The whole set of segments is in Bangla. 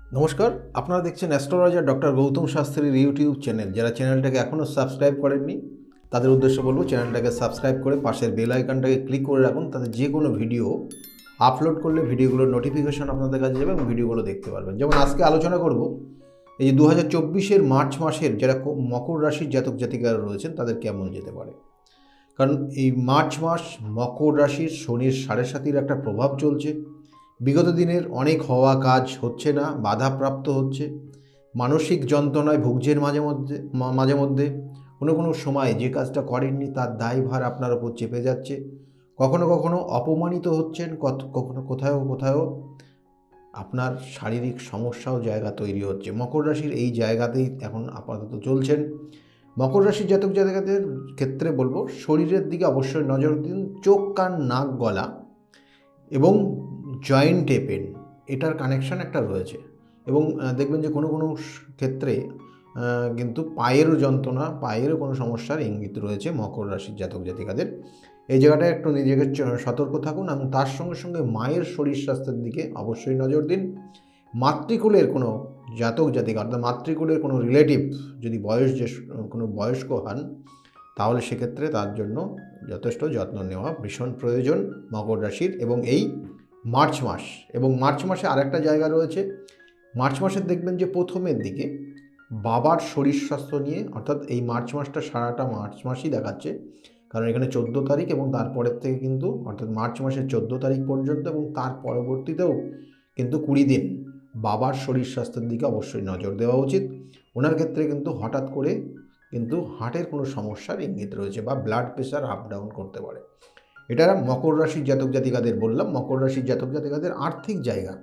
নমস্কার, আপনারা দেখছেন অ্যাস্ট্রোলজার ডক্টর গৌতম শাস্ত্রীর ইউটিউব চ্যানেল। যারা চ্যানেলটাকে এখনও সাবস্ক্রাইব করেননি তাদের উদ্দেশ্যে বলবো চ্যানেলটাকে সাবস্ক্রাইব করে পাশের বেল আইকনটাকে ক্লিক করে রাখুন, তাতে যে কোনো ভিডিও আপলোড করলে ভিডিওগুলোর নোটিফিকেশন আপনাদের কাছে যাবে এবং ভিডিওগুলো দেখতে পারবেন। যেমন আজকে আলোচনা করব এই যে 2024-এর মার্চ মাসের যারা মকর রাশির জাতক জাতিকারা রয়েছেন তাদের কেমন যেতে পারে। কারণ এই মার্চ মাস মকর রাশির শনির 7.5-এর একটা প্রভাব চলছে। বিগত দিনের অনেক হওয়া কাজ হচ্ছে না, বাধাপ্রাপ্ত হচ্ছে, মানসিক যন্ত্রণায় ভুগছেন মাঝে মধ্যে কোনো সময় যে কাজটা করেননি তার দায়ভার আপনার ওপর চেপে যাচ্ছে, কখনো কখনো অপমানিত হচ্ছেন, কখনো কোথাও আপনার শারীরিক সমস্যাও জায়গা তৈরি হচ্ছে। মকর রাশির এই জায়গাতেই এখন আপাতত চলছেন। মকর রাশির জাতক জাতিকাদের ক্ষেত্রে বলবো শরীরের দিকে অবশ্যই নজর দিন। চোখ, কান, নাক, গলা এবং জয়েন্টে পেন, এটার কানেকশান একটা রয়েছে। এবং দেখবেন যে কোনো ক্ষেত্রে কিন্তু পায়েরও যন্ত্রণা, পায়েরও কোনো সমস্যার ইঙ্গিত রয়েছে মকর রাশির জাতক জাতিকাদের। এই জায়গাটায় একটু নিজেকে সতর্ক থাকুন এবং তার সঙ্গে সঙ্গে মায়ের শরীর স্বাস্থ্যের দিকে অবশ্যই নজর দিন। মাতৃকুলের কোনো জাতক জাতিকা অর্থাৎ মাতৃকুলের কোনো রিলেটিভ যদি কোনো বয়স্ক হন তাহলে সেক্ষেত্রে তার জন্য যথেষ্ট যত্ন নেওয়া ভীষণ প্রয়োজন মকর রাশির। এবং এই মার্চ মাস এবং মার্চ মাসে আরেকটা জায়গা রয়েছে। মার্চ মাসের দেখবেন যে প্রথমের দিকে বাবার শরীর স্বাস্থ্য নিয়ে, অর্থাৎ এই মার্চ মাসটা সারাটা মার্চ মাসই দেখাচ্ছে, কারণ এখানে 14 তারিখ এবং তারপরের থেকে কিন্তু অর্থাৎ মার্চ মাসের 14 তারিখ পর্যন্ত এবং তার পরবর্তীতেও কিন্তু 20 দিন বাবার শরীর স্বাস্থ্যের দিকে অবশ্যই নজর দেওয়া উচিত। ওনার ক্ষেত্রে কিন্তু হঠাৎ করে কিন্তু হার্টের কোনো সমস্যার ইঙ্গিত রয়েছে বা ব্লাড প্রেশার আপ ডাউন করতে পারে। এটা মকর রাশির জাতক জাতিকাদের বললাম। মকর রাশির জাতক জাতিকাদের আর্থিক জায়গা,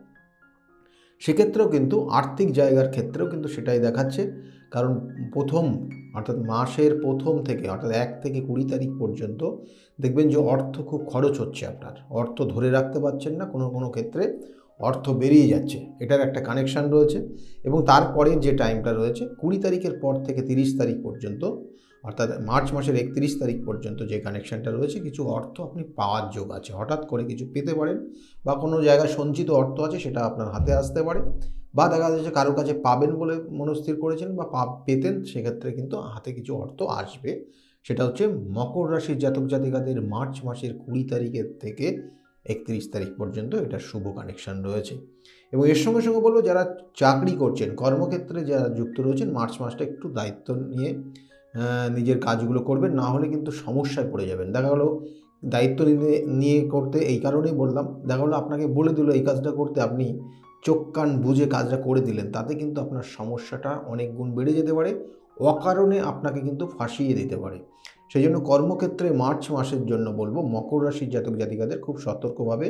সেক্ষেত্রেও কিন্তু আর্থিক জায়গার ক্ষেত্রেও কিন্তু সেটাই দেখাচ্ছে। কারণ অর্থাৎ মাসের প্রথম থেকে অর্থাৎ 1 থেকে 20 তারিখ পর্যন্ত দেখবেন যে অর্থ খুব খরচ হচ্ছে, আপনার অর্থ ধরে রাখতে পারছেন না, কোনো ক্ষেত্রে অর্থ বেরিয়ে যাচ্ছে, এটার একটা কানেকশান রয়েছে। এবং তারপরে যে টাইমটা রয়েছে 20 তারিখের পর থেকে 30 তারিখ পর্যন্ত, অর্থাৎ মার্চ মাসের 31 তারিখ পর্যন্ত যে কানেকশানটা রয়েছে, কিছু অর্থ আপনি পাওয়ার যোগ আছে, হঠাৎ করে কিছু পেতে পারেন বা কোনো জায়গায় সঞ্চিত অর্থ আছে সেটা আপনার হাতে আসতে পারে, বা দেখা যাচ্ছে কারোর কাছে পাবেন বলে মনস্থির করেছেন বা পেতেন, সেক্ষেত্রে কিন্তু হাতে কিছু অর্থ আসবে। সেটা হচ্ছে মকর রাশির জাতক জাতিকাদের মার্চ মাসের 20 তারিখের থেকে 31 তারিখ পর্যন্ত এটা শুভ কানেকশান রয়েছে। এবং এর সঙ্গে সঙ্গে বলবো যারা চাকরি করছেন, কর্মক্ষেত্রে যারা যুক্ত রয়েছেন, মার্চ মাসটা একটু দায়িত্ব নিয়ে নিজের কাজগুলো করবেন, না হলে কিন্তু সমস্যায় পড়ে যাবেন। দেখা গেলো দায়িত্ব নিয়ে করতে এই কারণেই বললাম, দেখা গেলো আপনাকে বলে দিল এই কাজটা করতে, আপনি চোখ কান বুঝে কাজটা করে দিলেন, তাতে কিন্তু আপনার সমস্যাটা অনেক গুণ বেড়ে যেতে পারে, অকারণে আপনাকে কিন্তু ফাঁসিয়ে দিতে পারে। সেই জন্য কর্মক্ষেত্রে মার্চ মাসের জন্য বলবো মকর রাশির জাতক জাতিকাদের খুব সতর্কভাবে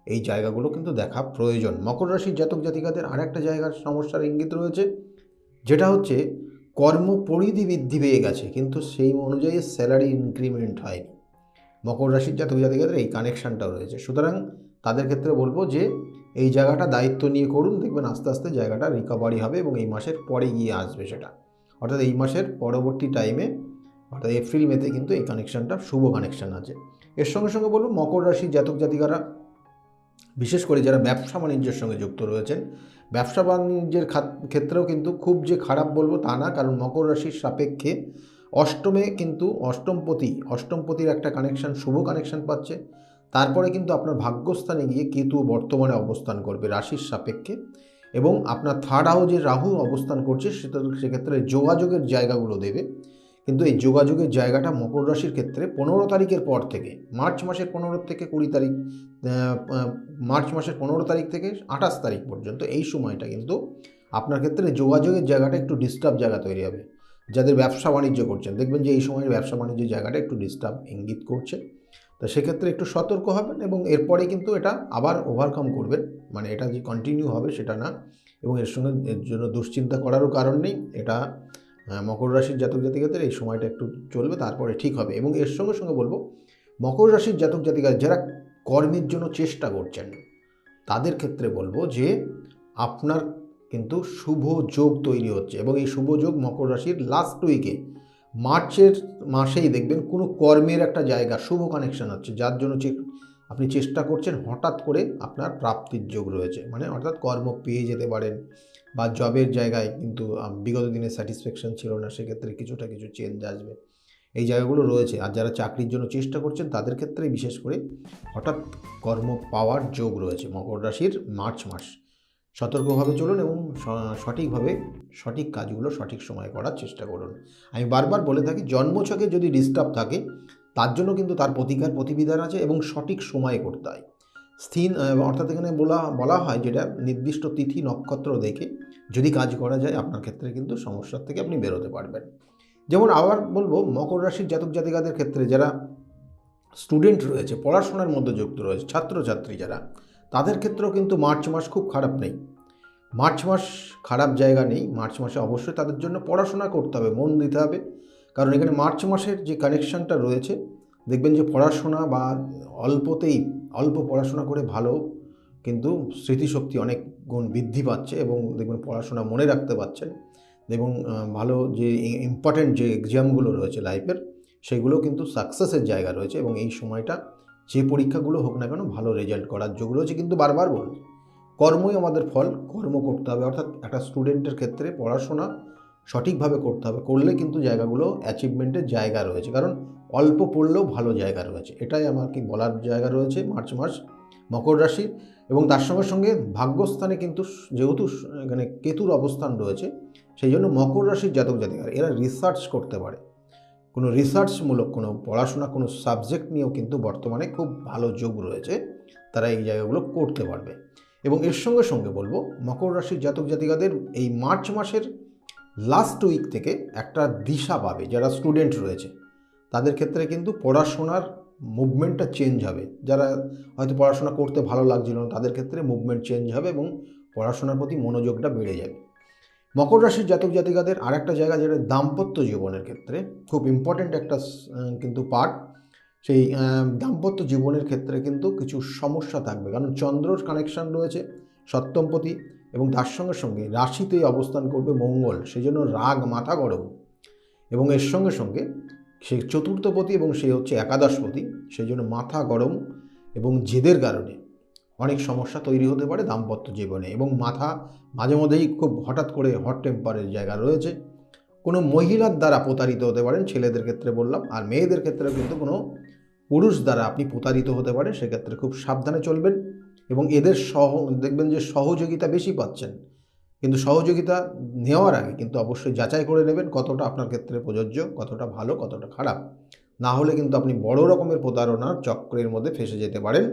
এই জায়গাগুলো কিন্তু দেখা প্রয়োজন। মকর রাশির জাতক জাতিকাদের আরেকটা জায়গার সমস্যার ইঙ্গিত রয়েছে, যেটা হচ্ছে কর্মপরিধি বৃদ্ধি পেয়ে গেছে কিন্তু সেই অনুযায়ী স্যালারি ইনক্রিমেন্ট হয়নি। মকর রাশির জাতক জাতিকাদের এই কানেকশানটাও রয়েছে। সুতরাং তাদের ক্ষেত্রে বলবো যে এই জায়গাটা দায়িত্ব নিয়ে করুন, দেখবেন আস্তে আস্তে জায়গাটা রিকভারি হবে এবং এই মাসের পরে গিয়ে আসবে সেটা, অর্থাৎ এই মাসের পরবর্তী টাইমে অর্থাৎ এপ্রিল মেতে কিন্তু এই কানেকশানটা শুভ কানেকশান আছে। এর সঙ্গে সঙ্গে বলবো মকর রাশির জাতক জাতিকারা বিশেষ করে যারা ব্যবসা বাণিজ্যের সঙ্গে যুক্ত রয়েছেন, ব্যবসা বাণিজ্যের ক্ষেত্রেও কিন্তু খুব যে খারাপ বলবো তা না, কারণ মকর রাশির সাপেক্ষে অষ্টমে কিন্তু অষ্টমপতির একটা কানেকশান, শুভ কানেকশান পাচ্ছে। তারপরে কিন্তু আপনার ভাগ্যস্থানে গিয়ে কেতু বর্তমানে অবস্থান করবে রাশির সাপেক্ষে, এবং আপনার থার্ড হাউজে রাহু অবস্থান করছে, সেক্ষেত্রে যোগাযোগের জায়গাগুলো দেবে। কিন্তু এই যোগাযোগের জায়গাটা মকর রাশির ক্ষেত্রে 15 তারিখের পর থেকে, মার্চ মাসের 15 থেকে 20 তারিখ, মার্চ মাসের 15 তারিখ থেকে 28 তারিখ পর্যন্ত এই সময়টা কিন্তু আপনার ক্ষেত্রে যোগাযোগের জায়গাটা একটু ডিস্টার্ব জায়গা তৈরি হবে। যাদের ব্যবসা বাণিজ্য করছেন দেখবেন যে এই সময়ের ব্যবসা বাণিজ্যের জায়গাটা একটু ডিস্টার্ব ইঙ্গিত করছে, তো সেক্ষেত্রে একটু সতর্ক হবেন এবং এরপরে কিন্তু এটা আবার ওভারকাম করবেন, মানে এটা যে কন্টিনিউ হবে সেটা না। এবং এর জন্য দুশ্চিন্তা করারও কারণ নেই। এটা মকর রাশির জাতক জাতিকাদের এই সময়টা একটু চলবে, তারপরে ঠিক হবে। এবং এর সঙ্গে সঙ্গে বলবো মকর রাশির জাতক জাতিকা যারা কর্মের জন্য চেষ্টা করছেন তাদের ক্ষেত্রে বলবো যে আপনার কিন্তু শুভ যোগ তৈরি হচ্ছে, এবং এই শুভ যোগ মকর রাশির লাস্ট উইকে মার্চের মাসেই দেখবেন কোনো কর্মের একটা জায়গা শুভ কানেকশান হচ্ছে, যার জন্য আপনি চেষ্টা করছেন, হঠাৎ করে আপনার প্রাপ্তির যোগ রয়েছে, মানে অর্থাৎ কর্ম পেয়ে যেতে পারেন, বা জবের জায়গায় কিন্তু বিগত দিনে স্যাটিসফ্যাকশন ছিল না, সেক্ষেত্রে কিছুটা কিছু চেঞ্জ আসবে, এই জায়গাগুলো রয়েছে। আর যারা চাকরির জন্য চেষ্টা করছেন তাদের ক্ষেত্রে বিশেষ করে হঠাৎ কর্ম পাওয়ার যোগ রয়েছে মকর রাশির মার্চ মাস। সতর্কভাবে চলুন এবং সঠিকভাবে সঠিক কাজগুলো সঠিক সময়ে করার চেষ্টা করুন। আমি বারবার বলে থাকি, জন্মছকে যদি ডিস্টার্ব থাকে তার জন্য কিন্তু তার প্রতিকার প্রতিবিধান আছে এবং সঠিক সময়ে করতে হয়। স্থির অর্থাৎ এখানে বলা হয় যেটা নির্দিষ্ট তিথি নক্ষত্র দেখে যদি কাজ করা যায়, আপনার ক্ষেত্রে কিন্তু সমস্যার থেকে আপনি বেরোতে পারবেন। যেমন আবার বলবো, মকর রাশির জাতক জাতিকাদের ক্ষেত্রে যারা স্টুডেন্ট রয়েছে, পড়াশোনার মধ্যে যুক্ত রয়েছে, ছাত্রছাত্রী যারা, তাদের ক্ষেত্রেও কিন্তু মার্চ মাস খুব খারাপ নেই। মার্চ মাস খারাপ জায়গা নেই। মার্চ মাসে অবশ্যই তাদের জন্য পড়াশোনা করতে হবে, মন দিতে হবে, কারণ এখানে মার্চ মাসের যে কানেকশানটা রয়েছে, দেখবেন যে পড়াশোনা বা অল্প পড়াশোনা করে ভালো কিন্তু স্মৃতিশক্তি অনেক গুণ বৃদ্ধি পাচ্ছে এবং দেখবেন পড়াশোনা মনে রাখতে পারছেন, এবং ভালো যে ইম্পর্ট্যান্ট যে এক্সামগুলো রয়েছে লাইফের, সেগুলো কিন্তু সাকসেসের জায়গা রয়েছে। এবং এই সময়টা যে পরীক্ষাগুলো হোক না কেন ভালো রেজাল্ট করার যোগ রয়েছে। কিন্তু বারবার বলছি, কর্মই আমাদের ফল, কর্ম করতে হবে। অর্থাৎ একটা স্টুডেন্টের ক্ষেত্রে পড়াশোনা সঠিকভাবে করতে হবে, করলে কিন্তু জায়গাগুলো অ্যাচিভমেন্টের জায়গা রয়েছে, কারণ অল্প পড়লেও ভালো জায়গা রয়েছে। এটাই আমার কি বলার জায়গা রয়েছে মার্চ মাস মকর রাশি। এবং তার সঙ্গে সঙ্গে ভাগ্যস্থানে কিন্তু যেহেতু এখানে কেতুর অবস্থান রয়েছে, সেই জন্য মকর রাশির জাতক জাতিকারা এরা রিসার্চ করতে পারে, কোনো রিসার্চমূলক কোনো পড়াশোনা, কোনো সাবজেক্ট নিয়েও কিন্তু বর্তমানে খুব ভালো যোগ রয়েছে, তারা এই জায়গাগুলো করতে পারবে। এবং এর সঙ্গে সঙ্গে বলবো, মকর রাশির জাতক জাতিকাদের এই মার্চ মাসের লাস্ট উইক থেকে একটা দিশা পাবে। যারা স্টুডেন্ট রয়েছে তাদের ক্ষেত্রে কিন্তু পড়াশোনার মুভমেন্টটা চেঞ্জ হবে। যারা হয়তো পড়াশোনা করতে ভালো লাগছিল না, তাদের ক্ষেত্রে মুভমেন্ট চেঞ্জ হবে এবং পড়াশোনার প্রতি মনোযোগটা বেড়ে যাবে। মকর রাশির জাতক জাতিকাদের আর একটা জায়গা, যেটা দাম্পত্য জীবনের ক্ষেত্রে খুব ইম্পর্ট্যান্ট একটা কিন্তু পার্ট, সেই দাম্পত্য জীবনের ক্ষেত্রে কিন্তু কিছু সমস্যা থাকবে, কারণ চন্দ্রর কানেকশান রয়েছে সপ্তমপতি, এবং তার সঙ্গে সঙ্গে রাশিতেই অবস্থান করবে মঙ্গল, সেই জন্য রাগ মাথা গরম। এবং এর সঙ্গে সঙ্গে সে চতুর্থপতি এবং সে হচ্ছে একাদশপতি, সেই জন্য মাথা গরম এবং জেদের কারণে অনেক সমস্যা তৈরি হতে পারে দাম্পত্য জীবনে। এবং মাথা মাঝে মধ্যেই খুব হঠাৎ করে হট টেম্পারের জায়গা রয়েছে। কোনো মহিলার দ্বারা প্রতারিত হতে পারেন, ছেলেদের ক্ষেত্রে বললাম। আর মেয়েদের ক্ষেত্রেও কিন্তু কোনো পুরুষ দ্বারা আপনি প্রতারিত হতে পারেন, সেক্ষেত্রে খুব সাবধানে চলবেন। এবং এদের দেখবেন যে সহযোগিতা বেশি পাচ্ছেন, কিন্তু সহযোগিতা নেওয়ার আগে কিন্তু অবশ্যই যাচাই করে নেবেন কতটা আপনার ক্ষেত্রে প্রযোজ্য, কতটা ভালো, কতটা খারাপ। না হলে কিন্তু আপনি বড় রকমের প্রতারণার চক্রের মধ্যে ফেসে যেতে পারেন।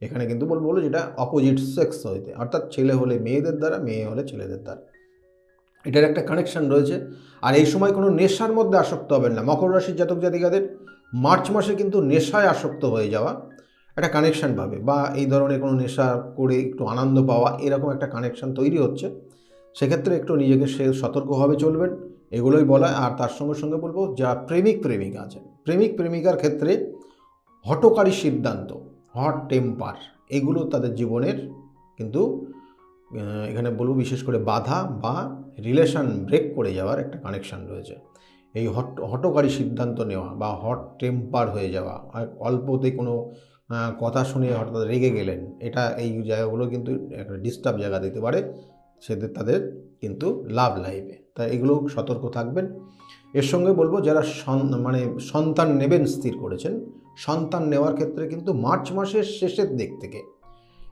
এখানে কিন্তু বলবো যেটা অপোজিট সেক্স হইতে, অর্থাৎ ছেলে হলে মেয়েদের দ্বারা, মেয়ে হলে ছেলেদের দ্বারা, এটার একটা কানেকশান রয়েছে। আর এই সময় কোনো নেশার মধ্যে আসক্ত হবেন না। মকর রাশির জাতক জাতিকাদের মার্চ মাসে কিন্তু নেশায় আসক্ত হয়ে যাওয়া একটা কানেকশান পাবে, বা এই ধরনের কোনো নেশা করে একটু আনন্দ পাওয়া, এরকম একটা কানেকশান তৈরি হচ্ছে। সেক্ষেত্রে একটু নিজেকে সতর্কভাবে চলবেন, এগুলোই বলা। আর তার সঙ্গে সঙ্গে বলবো, যা প্রেমিক প্রেমিকা আছেন, প্রেমিক প্রেমিকার ক্ষেত্রে হঠকারী সিদ্ধান্ত, হট টেম্পার, এগুলো তাদের জীবনের কিন্তু এখানে বলবো বিশেষ করে বাধা বা রিলেশন ব্রেক করে যাওয়ার একটা কানেকশান রয়েছে। এই হঠকারী সিদ্ধান্ত নেওয়া বা হট টেম্পার হয়ে যাওয়া, আর অল্পতে কোনো কথা শুনে হঠাৎ রেগে গেলেন, এটা এই জায়গাগুলো কিন্তু একটা ডিস্টার্ব জায়গা দিতে পারে তাদের কিন্তু লাভ লাইফে। তাই এগুলো সতর্ক থাকবেন। এর সঙ্গে বলবো, যারা সন্তান নেবেন স্থির করেছেন, সন্তান নেওয়ার ক্ষেত্রে কিন্তু মার্চ মাসের শেষের দিক থেকে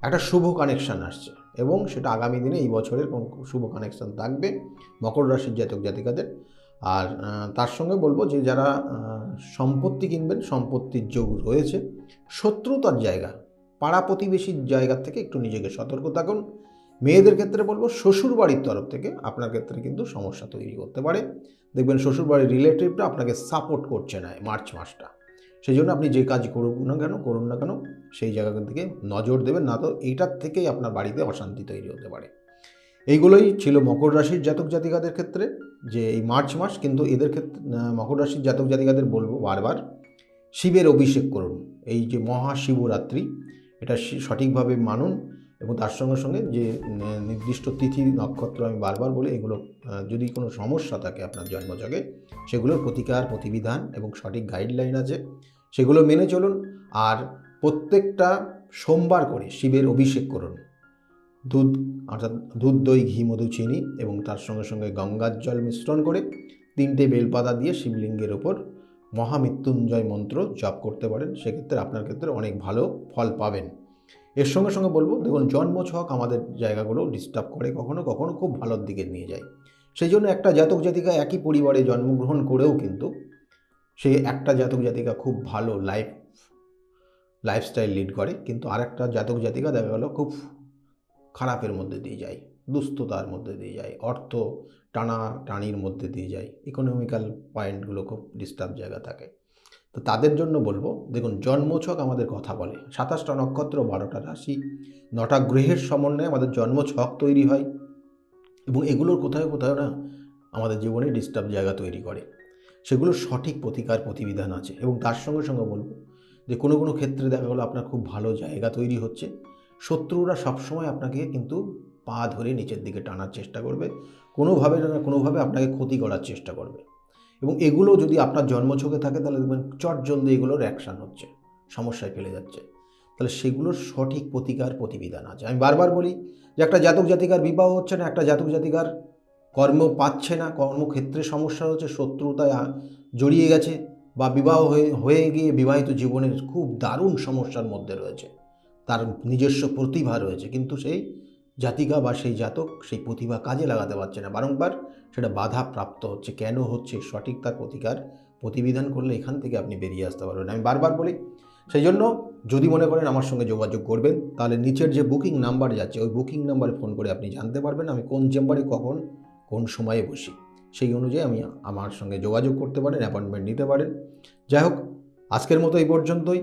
একটা শুভ কানেকশান আসছে, এবং সেটা আগামী দিনে এই বছরের শুভ কানেকশান থাকবে মকর রাশির জাতক জাতিকাদের। আর তার সঙ্গে বলবো যে যারা সম্পত্তি কিনবেন, সম্পত্তির যোগ রয়েছে। শত্রুতার জায়গা, পাড়া প্রতিবেশীর জায়গা থেকে একটু নিজেকে সতর্ক থাকুন। মেয়েদের ক্ষেত্রে বলবো, শ্বশুর বাড়ির তরফ থেকে আপনার ক্ষেত্রে কিন্তু সমস্যা তৈরি করতে পারে। দেখবেন শ্বশুর বাড়ির রিলেটিভরা আপনাকে সাপোর্ট করছে না মার্চ মাসটা, সেই জন্য আপনি যে কাজ করুন না কেন সেই জায়গা থেকে নজর দেবেন, না তো এইটার থেকেই আপনার বাড়িতে অশান্তি তৈরি হতে পারে। এইগুলোই ছিল মকর রাশির জাতক জাতিকাদের ক্ষেত্রে যে এই মার্চ মাস। কিন্তু এদের ক্ষেত্রে মকর রাশির জাতক জাতিকাদের বলবো বারবার, শিবের অভিষেক করুন। এই যে মহাশিবরাত্রি, এটা সঠিকভাবে মানুন। এবং তার সঙ্গে সঙ্গে যে নির্দিষ্ট তিথি নক্ষত্র আমি বারবার বলি, এগুলো যদি কোনো সমস্যা থাকে আপনার জন্মছকে, সেগুলোর প্রতিকার প্রতিবিধান এবং সঠিক গাইডলাইন আছে, সেগুলো মেনে চলুন। আর প্রত্যেকটা সোমবার করে শিবের অভিষেক করুন। দুধ অর্থাৎ দুধ, দই, ঘি, মধু, চিনি এবং তার সঙ্গে সঙ্গে গঙ্গার জল মিশ্রণ করে 3টে বেলপাতা দিয়ে শিবলিঙ্গের ওপর মহামৃত্যুঞ্জয় মন্ত্র জপ করতে পারেন। সেক্ষেত্রে আপনার ক্ষেত্রে অনেক ভালো ফল পাবেন। এর সঙ্গে সঙ্গে বলবো, দেখুন জন্মছক আমাদের জায়গাগুলো ডিস্টার্ব করে, কখনো কখনো খুব ভালোর দিকে নিয়ে যায়। সেই জন্য একটা জাতক জাতিকা একই পরিবারে জন্মগ্রহণ করেও কিন্তু সেই একটা জাতক জাতিকা খুব ভালো লাইফস্টাইল লিড করে, কিন্তু আরেকটা জাতক জাতিকা দেখা গেল খুব খারাপের মধ্যে দিয়ে যায়, দুস্থতার মধ্যে দিয়ে যায়, অর্থ টানির মধ্যে দিয়ে যায়, ইকোনমিক্যাল পয়েন্টগুলো খুব ডিস্টার্ব জায়গা থাকে। তো তাদের জন্য বলবো, দেখুন জন্মছক আমাদের কথা বলে। 27টা নক্ষত্র, 12টা রাশি, 9টা গ্রহের সমন্বয়ে আমাদের জন্মছক তৈরি হয় এবং এগুলোর কোথাও কোথাও না আমাদের জীবনে ডিস্টার্ব জায়গা তৈরি করে। সেগুলোর সঠিক প্রতিকার প্রতিবিধান আছে। এবং তার সঙ্গে সঙ্গে বলবো যে কোনো কোনো ক্ষেত্রে দেখা গেলো আপনার খুব ভালো জায়গা তৈরি হচ্ছে, শত্রুরা সবসময় আপনাকে কিন্তু পা ধরে নিচের দিকে টানার চেষ্টা করবে, কোনোভাবে না কোনোভাবে আপনাকে ক্ষতি করার চেষ্টা করবে। এবং এগুলো যদি আপনার জন্মছকে থাকে তাহলে দেখবেন চটজলদি এগুলোর অ্যাকশান হচ্ছে, সমস্যায় ফেলে যাচ্ছে। তাহলে সেগুলোর সঠিক প্রতিকার প্রতিবিধান আছে। আমি বারবার বলি যে একটা জাতক জাতিকার বিবাহ হচ্ছে না, একটা জাতক জাতিকার কর্ম পাচ্ছে না, কর্মক্ষেত্রে সমস্যা হচ্ছে, শত্রুতায় জড়িয়ে গেছে, বা বিবাহ হয়ে গিয়ে বিবাহিত জীবনের খুব দারুণ সমস্যার মধ্যে রয়েছে, তার নিজস্ব প্রতিভা রয়েছে, কিন্তু সেই জাতিকা বা সেই জাতক সেই প্রতিভা কাজে লাগাতে পারছে না, বারংবার সেটা বাধা প্রাপ্ত হচ্ছে। কেন হচ্ছে? সঠিক তার প্রতিকার প্রতিবিধান করলে এখান থেকে আপনি বেরিয়ে আসতে পারবেন। আমি বারবার বলি, সেই জন্য যদি মনে করেন আমার সঙ্গে যোগাযোগ করবেন, তাহলে নিচের যে বুকিং নাম্বার যাচ্ছে ওই বুকিং নাম্বারে ফোন করে আপনি জানতে পারবেন আমি কোন চেম্বারে কখন কোন সময়ে বসি। সেই অনুযায়ী আমার সঙ্গে যোগাযোগ করতে পারেন, অ্যাপয়েন্টমেন্ট নিতে পারেন। যাই হোক, আজকের মতো এই পর্যন্তই।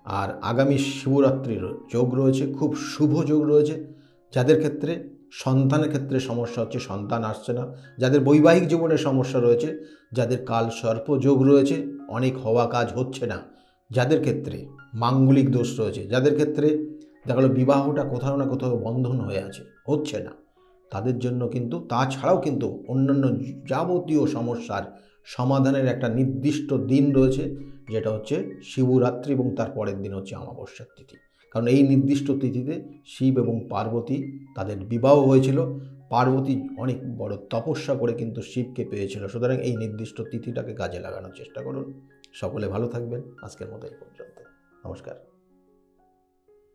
আর আগামী শিবরাত্রির যোগ রয়েছে, খুব শুভ যোগ রয়েছে। যাদের ক্ষেত্রে সন্তানের ক্ষেত্রে সমস্যা হচ্ছে, সন্তান আসছে না, যাদের বৈবাহিক জীবনের সমস্যা রয়েছে, যাদের কাল সর্প যোগ রয়েছে, অনেক হওয়া কাজ হচ্ছে না, যাদের ক্ষেত্রে মাঙ্গলিক দোষ রয়েছে, যাদের ক্ষেত্রে দেখা গেলো বিবাহটা কোথাও না কোথাও বন্ধন হয়ে আছে, হচ্ছে না, তাদের জন্য কিন্তু তাছাড়াও কিন্তু অন্যান্য যাবতীয় সমস্যার সমাধানের একটা নির্দিষ্ট দিন রয়েছে, যেটা হচ্ছে শিবরাত্রি এবং তার পরের দিন হচ্ছে অমাবস্যার তিথি। কারণ এই নির্দিষ্ট তিথিতে শিব এবং পার্বতী তাদের বিবাহ হয়েছিল। পার্বতী অনেক বড় তপস্যা করে কিন্তু শিবকে পেয়েছিল। সুতরাং এই নির্দিষ্ট তিথিটাকে কাজে লাগানোর চেষ্টা করুন। সকলে ভালো থাকবেন। আজকের মতো এই পর্যন্ত। নমস্কার।